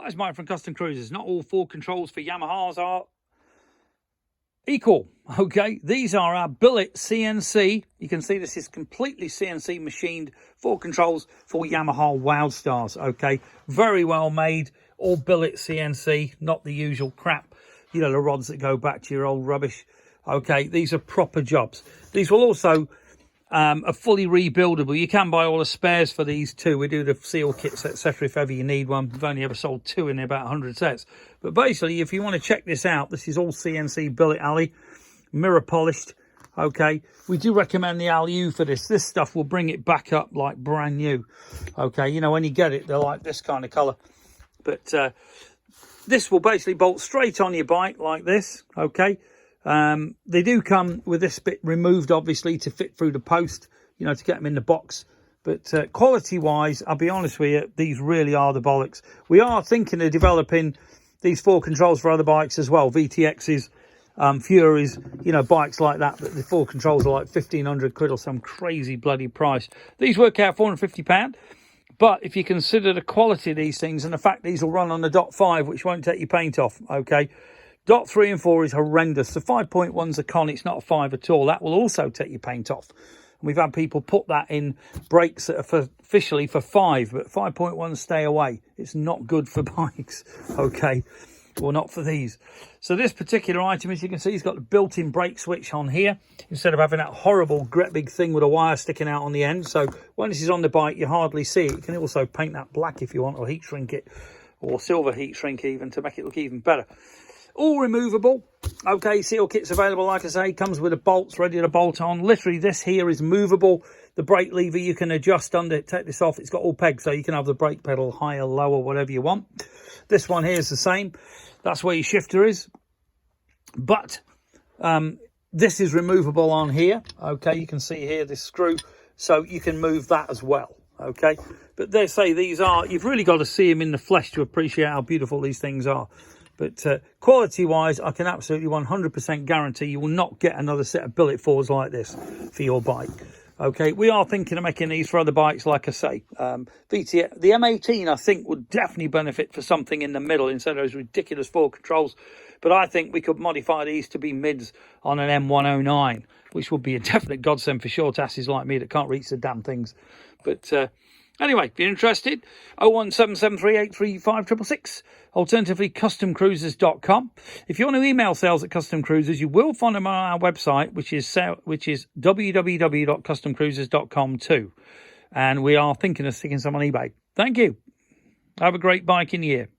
Guys, Mike from Custom Cruisers. Not all 4 controls for Yamahas are equal. Okay, these are our billet CNC. You can see this is completely CNC machined 4 controls for Yamaha Roadstars. Okay, very well made, all billet CNC, not the usual crap, you know, the rods that go back to your old rubbish. Okay, these are proper jobs. These will also are fully rebuildable. You can buy all the spares for these too. We do the seal kits, etc., if ever you need one. We've only ever sold 2 in about 100 sets. But basically, if you want to check this out, this is all CNC billet alley, mirror polished. Okay, we do recommend the LU for this. This stuff will bring it back up like brand new. Okay, you know, when you get it, they're like this kind of color. But this will basically bolt straight on your bike like this. Okay. They do come with this bit removed, obviously, to fit through the post, you know, to get them in the box. But quality-wise, I'll be honest with you, these really are the bollocks. We are thinking of developing these 4 controls for other bikes as well, VTXs, Furies, you know, bikes like that. But the 4 controls are like 1,500 quid or some crazy bloody price. These work out £450. But if you consider the quality of these things and the fact these will run on the .5, which won't take your paint off, okay? .3 and 4 is horrendous. The 5.1's a con, it's not a 5 at all. That will also take your paint off. And we've had people put that in brakes that are officially for 5, but 5.1 stay away. It's not good for bikes, okay? Well, not for these. So this particular item, as you can see, it's got the built-in brake switch on here, instead of having that horrible great big thing with a wire sticking out on the end. So when this is on the bike, you hardly see it. You can also paint that black if you want, or heat shrink it, or silver heat shrink even, to make it look even better. All removable. Okay, seal kit's available, like I say, comes with the bolts ready to bolt on. Literally, this here is movable. The brake lever you can adjust under it. Take this off, it's got all pegs, so you can have the brake pedal higher, lower, whatever you want. This one here is the same. That's where your shifter is. But this is removable on here. Okay, you can see here this screw, so you can move that as well. Okay, but they say these are, you've really got to see them in the flesh to appreciate how beautiful these things are. But quality-wise, I can absolutely 100% guarantee you will not get another set of billet 4s like this for your bike. Okay, we are thinking of making these for other bikes, like I say. The M18, I think, would definitely benefit for something in the middle instead of those ridiculous 4 controls. But I think we could modify these to be mids on an M109, which would be a definite godsend for short asses like me that can't reach the damn things. But anyway, if you're interested, 01773835666. Alternatively, customcruisers.com. If you want to email sales at Custom Cruisers, you will find them on our website, which is www.customcruisers.com too. And we are thinking of sticking some on eBay. Thank you. Have a great biking year.